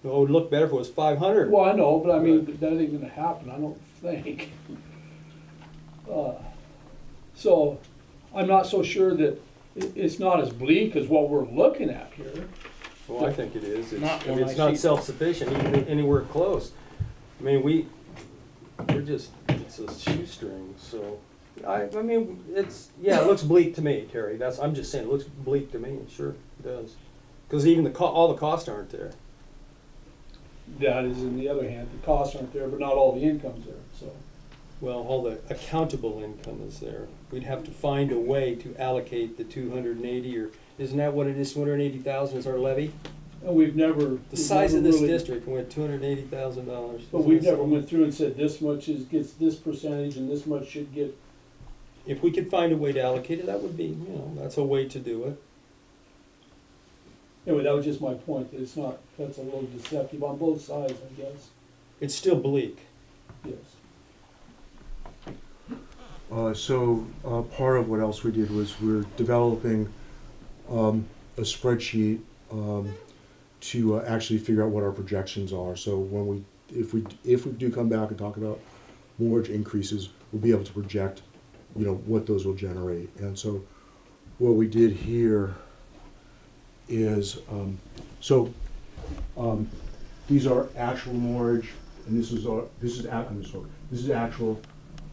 Speaker 6: It would look better if it was 500.
Speaker 5: Well, I know, but I mean, that ain't gonna happen, I don't think. So, I'm not so sure that it's not as bleak as what we're looking at here.
Speaker 6: Well, I think it is.
Speaker 1: Not
Speaker 6: I mean,
Speaker 1: when
Speaker 6: it's
Speaker 1: I
Speaker 6: not
Speaker 1: see-
Speaker 6: self-sufficient, even anywhere close. I mean, we're just, it's a shoestring, so. I mean, it looks bleak to me, Terry. I'm just saying, it looks bleak to me, sure, it does. Because even all the costs aren't there.
Speaker 5: That is, in the other hand, the costs aren't there, but not all the income's there, so.
Speaker 6: Well, all the accountable income is there. We'd have to find a way to allocate the 280, or isn't that what it is, 280,000 is our levy?
Speaker 5: And we've never.
Speaker 6: The size of this district, we're at $280,000.
Speaker 5: But we've never went through and said this much gets this percentage and this much should get.
Speaker 6: If we could find a way to allocate it, that would be, that's a way to do it.
Speaker 5: Anyway, that was just my point, that it's not, that's a little deceptive on both sides, I guess,
Speaker 6: It's still bleak.
Speaker 5: yes.
Speaker 3: part of what else we did was we're developing a spreadsheet to actually figure out what our projections are. So when if we do come back and talk about mortgage increases, we'll be able to project, what those will generate. And so what we did here is, these are actual mortgage, and this is actual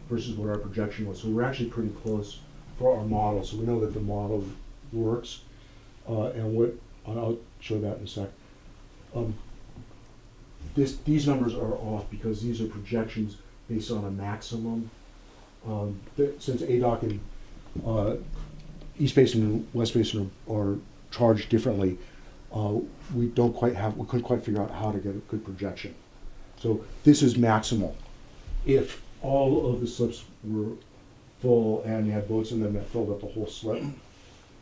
Speaker 3: versus what our projection was. So we're actually pretty close for our model. So we know that the model works, and I'll show that in a sec. These numbers are off because these are projections based on a maximum. Since ADOC and East Basin and West Basin are charged differently, we couldn't quite figure out how to get a good projection. So this is maximal. If all of the slips were full and you had boats in them that filled up the whole slip.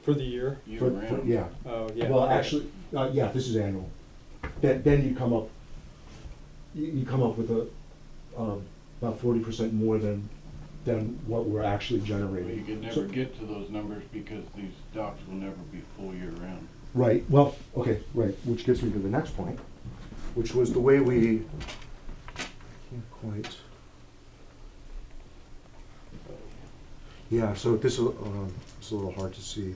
Speaker 6: For the year?
Speaker 3: Yeah.
Speaker 6: Oh, yeah.
Speaker 3: Well, actually, this is annual. Then you come up with about 40% more than what we're actually
Speaker 7: Well,
Speaker 3: generating.
Speaker 7: you could never get to those numbers because these docks will never be full year round.
Speaker 3: Right, well, okay, right, which gets me to the next point, which was the way we, can't quite. Yeah, so this is it's a little hard to see.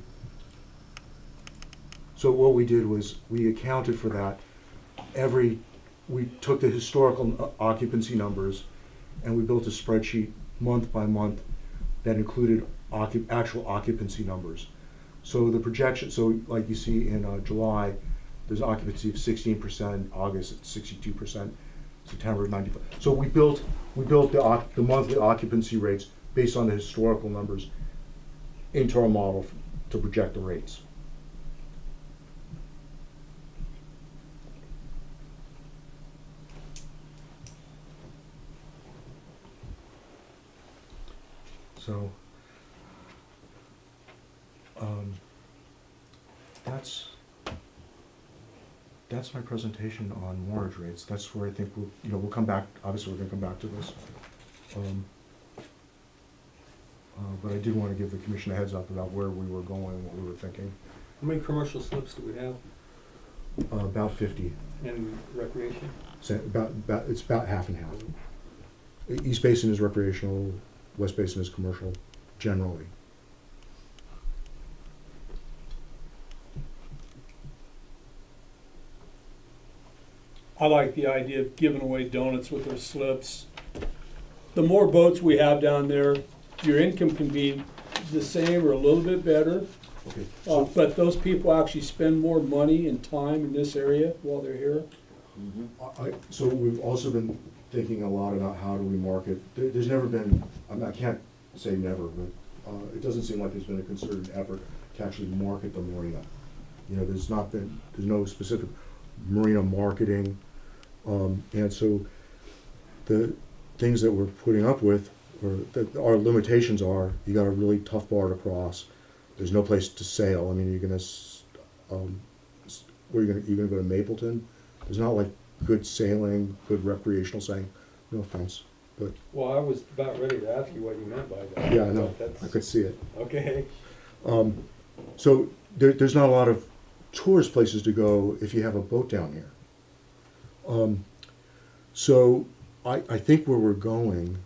Speaker 3: So what we did was we accounted for that. We took the historical occupancy numbers and we built a spreadsheet month by month that included actual occupancy numbers. So the projection, so like you see in July, there's occupancy of 16%, August at 62%, September 95%. So we built the monthly occupancy rates based on the historical numbers into our model to project the rates. So, that's my presentation on mortgage rates. That's where I think we'll come back, obviously we're gonna come back to this. But I did wanna give the commission a heads up about where we were going and what we were thinking.
Speaker 6: How many commercial slips do we have
Speaker 3: About 50,
Speaker 6: in recreation?
Speaker 3: so it's about half and half. East Basin is recreational, West Basin is commercial, generally.
Speaker 5: I like the idea of giving away donuts with their slips. The more boats we have down there, your income can be the same or a little bit better.
Speaker 3: Okay.
Speaker 5: But those people actually spend more money and time in this area while they're here.
Speaker 3: So we've also been thinking a lot about how do we market. There's never been, I can't say never, but it doesn't seem like there's been a concerted effort to actually market the marina. There's no specific marina marketing. And so the things that we're putting up with, or that our limitations are, you got a really tough bar to cross. There's no place to sail. I mean, you're gonna, you're gonna go to Mapleton. There's not like good sailing, good recreational sailing. No offense, but
Speaker 6: Well, I was about ready to ask you what you meant by that.
Speaker 3: yeah, I know.
Speaker 6: That's-
Speaker 3: I could see it.
Speaker 6: Okay.
Speaker 3: So there's not a lot of tourist places to go if you have a boat down here. So I think where we're going,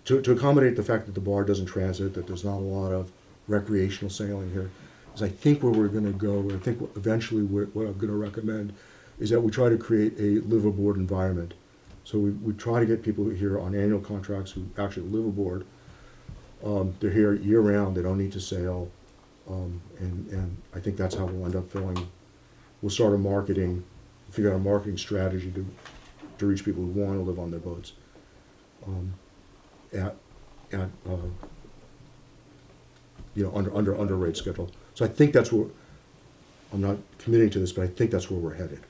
Speaker 3: to accommodate the fact that the bar doesn't transit, that there's not a lot of recreational sailing here, is I think where we're gonna go, I think eventually what I'm gonna recommend is that we try to create a live aboard environment. So we try to get people here on annual contracts who actually live aboard. They're here year round, they don't need to sail. And I think that's how we'll end up filling. We'll start figure out a marketing strategy to reach people who want to live on their boats under rate schedule. So I think that's where, I'm not committing to this, but I think that's where we're headed.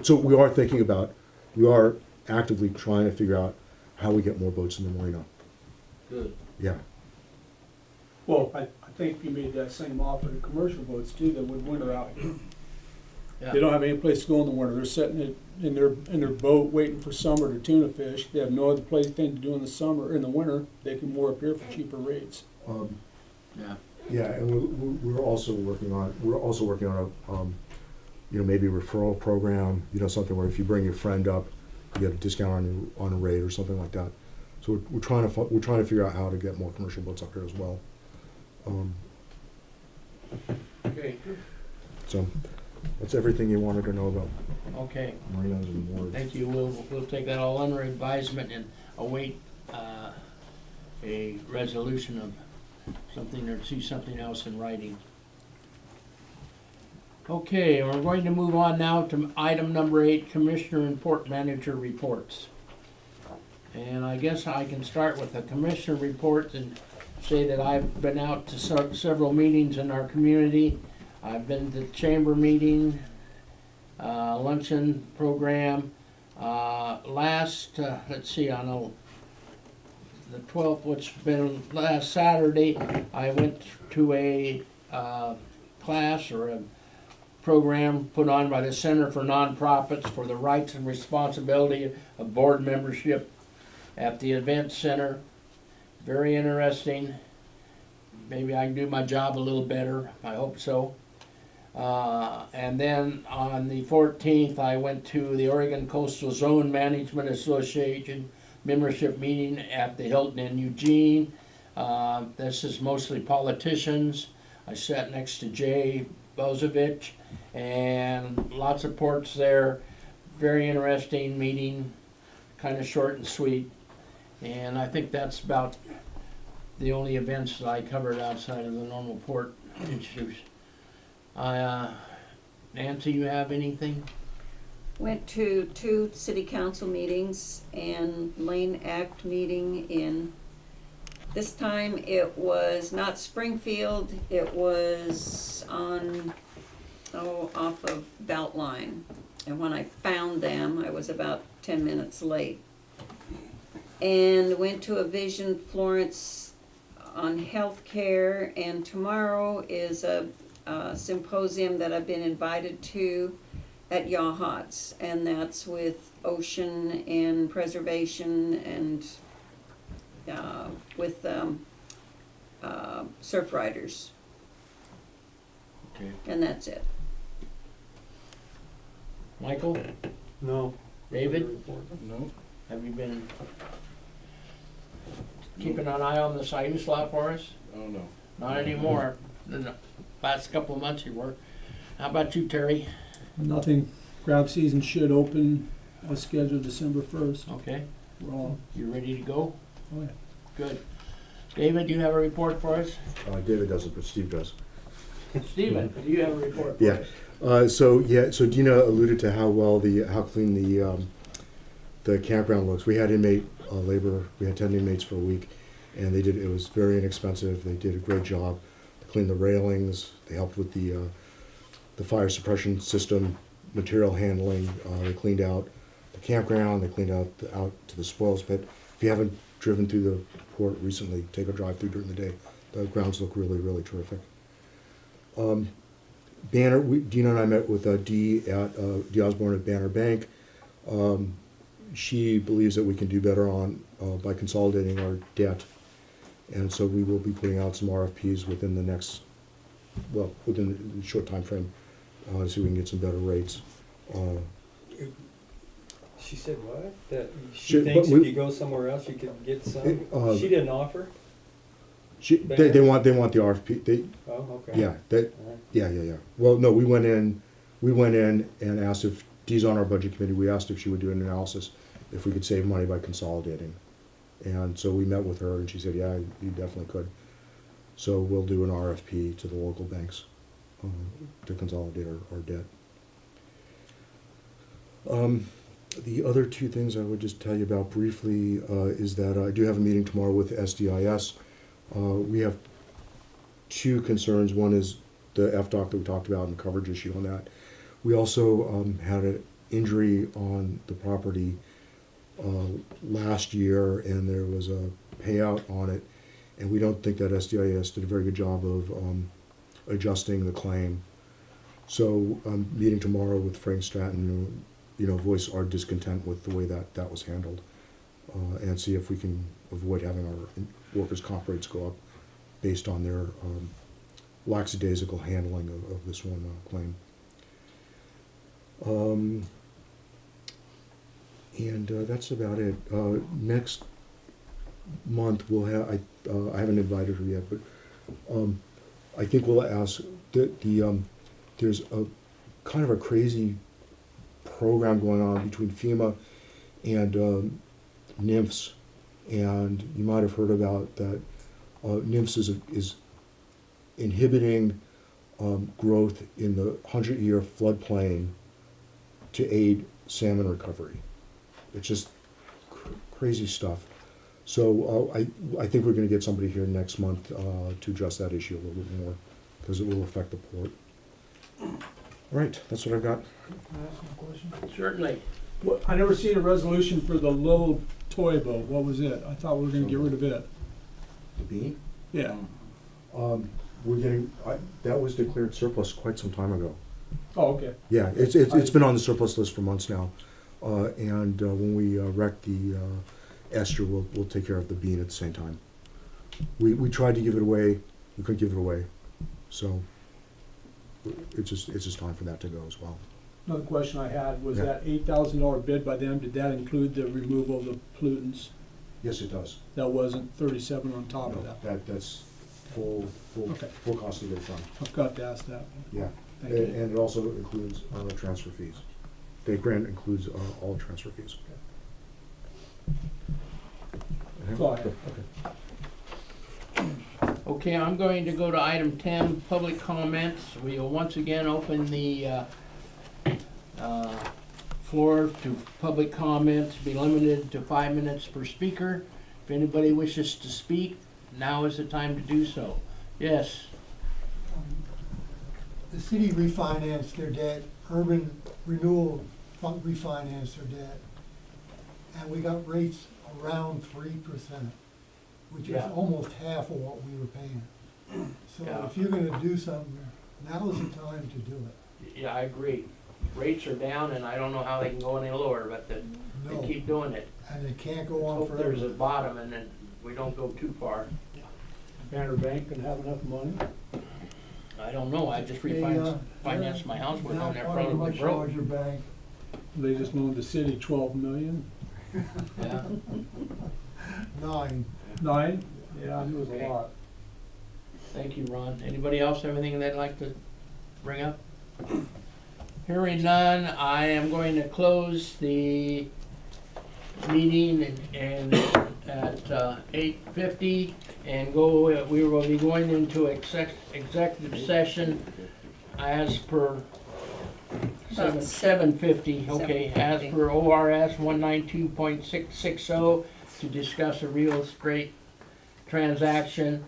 Speaker 3: So we are thinking about, we are actively trying to figure out how we get more boats in the marina.
Speaker 1: Good.
Speaker 3: Yeah.
Speaker 5: Well, I think you made that same offer to commercial boats too that would winter out here.
Speaker 1: Yeah.
Speaker 5: They don't have any place to go in the winter. They're sitting in their boat waiting for summer to tuna fish. They have no other thing to do in the winter. They can moor up here for cheaper rates.
Speaker 1: Yeah.
Speaker 3: Yeah, and we're also working on a, maybe a referral program, something where if you bring your friend up, you get a discount on a rate or something like that. So we're trying to figure out how to get more commercial boats up here as well.
Speaker 1: Okay,
Speaker 3: So that's everything you wanted to know about
Speaker 1: okay.
Speaker 3: marinas and moored.
Speaker 1: Thank you. We'll take that all under advisement and await a resolution of something or see something else in writing. Okay, we're going to move on now to item number 8, Commissioner and Port Manager reports. And I guess I can start with the Commissioner report and say that I've been out to several meetings in our community. I've been to the chamber meeting, luncheon program. Let's see, on the 12th, which has been last Saturday, I went to a class or a program put on by the Center for Nonprofits for the Rights and Responsibility of Board Membership at the Event Center. Very interesting. Maybe I can do my job a little better. I hope so. And then on the 14th, I went to the Oregon Coastal Zone Management Association membership meeting at the Hilton in Eugene. This is mostly politicians. I sat next to Jay Bozovich, and lots of ports there. Very interesting meeting, kind of short and sweet. And I think that's about the only events that I covered outside of the normal port issues. Nancy, you have anything?
Speaker 4: Went to 2 city council meetings and Lane Act meeting this time it was not Springfield, it was off of Beltline. And when I found them, I was about 10 minutes late. and went to a Vision Florence on healthcare, and tomorrow is a symposium that I've been invited to at Yachats, and that's with ocean and preservation and with surf riders,
Speaker 1: Okay.
Speaker 4: and that's it.
Speaker 1: Michael,
Speaker 6: No.
Speaker 1: David,
Speaker 7: No,
Speaker 1: have you been keeping an eye on the Sayus lot for us?
Speaker 7: oh no.
Speaker 1: Not anymore. In the last couple of months you were. How about you, Terry?
Speaker 5: Nothing. Crab season should open as scheduled December 1st.
Speaker 1: Okay,
Speaker 5: We're all,
Speaker 1: you ready to go?
Speaker 5: oh yeah.
Speaker 1: Good. David, do you have a report for us?
Speaker 3: David doesn't, but Steve does.
Speaker 1: Stephen, do you have a report for
Speaker 3: Yeah.
Speaker 1: us?
Speaker 3: So Dina alluded to how clean the campground looks. We had inmate labor. We had 10 inmates for a week, and it was very inexpensive. They did a great job. They cleaned the railings. They helped with the fire suppression system, material handling. They cleaned out the campground. They cleaned out to the spoils pit. If you haven't driven through the port recently, take a drive through during the day. The grounds look really, really terrific. Banner, Dina and I met with Dee Osborne at Banner Bank. She believes that we can do better by consolidating our debt. And so we will be putting out some RFPs within the short time frame, to see if we can get some better rates.
Speaker 6: She said what? That
Speaker 3: She-
Speaker 6: she thinks
Speaker 3: but
Speaker 6: if
Speaker 3: we-
Speaker 6: you go somewhere else, you could get some? She didn't offer?
Speaker 3: They want the RFP.
Speaker 6: Oh, okay.
Speaker 3: Yeah,
Speaker 6: Alright.
Speaker 3: yeah. Well, no, we went in and asked if Dee's on our budget committee. We asked if she would do an analysis, if we could save money by consolidating. And so we met with her, and she said, yeah, you definitely could. So we'll do an RFP to the local banks to consolidate our debt. The other two things I would just tell you about briefly is that I do have a meeting tomorrow with SDIS. We have two concerns. One is the FDOC that we talked about and the coverage issue on that. We also had an injury on the property last year, and there was a payout on it, and we don't think that SDIS did a very good job of adjusting the claim. So I'm meeting tomorrow with Frank Stratton, voice our discontent with the way that was handled, and see if we can avoid having our workers' comp rates go up based on their lackadaisical handling of this one claim. And that's about it. Next month we'll have, I haven't invited her yet, but I think we'll ask, there's a kind of a crazy program going on between FEMA and NIMFS, and you might have heard about that. NIMFS is inhibiting growth in the 100-year floodplain to aid salmon recovery. It's just crazy stuff. So I think we're going to get somebody here next month to address that issue a little bit more, because it will affect the port. All right, that's what I've got.
Speaker 5: Can I ask a question?
Speaker 1: Certainly.
Speaker 5: What, I never seen a resolution for the little toy boat. What was it? I thought we were gonna get rid of it.
Speaker 3: The bee?
Speaker 5: Yeah.
Speaker 3: We're getting, that was declared surplus quite some time ago.
Speaker 5: Oh, okay.
Speaker 3: Yeah, it's been on the surplus list for months now. And when we wreck the ester, we'll take care of the bean at the same time. We tried to give it away, we couldn't give it away. So it's just time for that to go as well.
Speaker 5: Another question I had was
Speaker 3: Yeah.
Speaker 5: that $8,000 bid by them, did that include the removal of the pollutants?
Speaker 3: Yes, it does.
Speaker 5: That wasn't 37 on top of
Speaker 3: No,
Speaker 5: that?
Speaker 3: that's full
Speaker 5: Okay.
Speaker 3: cost of the fund.
Speaker 5: I've got to ask that.
Speaker 3: Yeah.
Speaker 5: Thank
Speaker 3: And
Speaker 5: you.
Speaker 3: it also includes transfer fees. The grant includes all transfer fees.
Speaker 5: Go ahead.
Speaker 3: Okay.
Speaker 1: Okay, I'm going to go to item 10, public comments. We will once again open the floor to public comments, be limited to 5 minutes per speaker. If anybody wishes to speak, now is the time to do so. Yes,
Speaker 8: The city refinanced their debt, Urban Renewal refinanced their debt, and we got rates around 3%, which is
Speaker 1: Yeah.
Speaker 8: almost half of what we were paying. So
Speaker 1: Yeah.
Speaker 8: if you're gonna do something, now is the time to do it.
Speaker 1: Yeah, I agree. Rates are down and I don't know how they can go any lower, but they
Speaker 8: No,
Speaker 1: keep doing it.
Speaker 8: and it can't go on
Speaker 1: Hope there's a
Speaker 8: forever.
Speaker 1: bottom and then we don't go too far.
Speaker 5: Banner Bank can have enough money.
Speaker 1: I don't know, I just
Speaker 8: They,
Speaker 1: financed my house, we're
Speaker 8: now
Speaker 1: down there
Speaker 8: part of a
Speaker 1: probably
Speaker 8: much
Speaker 1: broke.
Speaker 8: larger bank.
Speaker 5: They just loaned the city 12 million.
Speaker 1: Yeah.
Speaker 8: 9.
Speaker 5: 9? Yeah, it was
Speaker 1: Okay.
Speaker 5: a lot.
Speaker 1: Thank you, Ron. Anybody else have anything they'd like to bring up? Hearing none, I am going to close the meeting and at 8:50 and go, we will be going into executive session as per
Speaker 4: About
Speaker 1: 7:50, okay, as
Speaker 4: 7:50.
Speaker 1: per ORS 192.660 to discuss a real estate transaction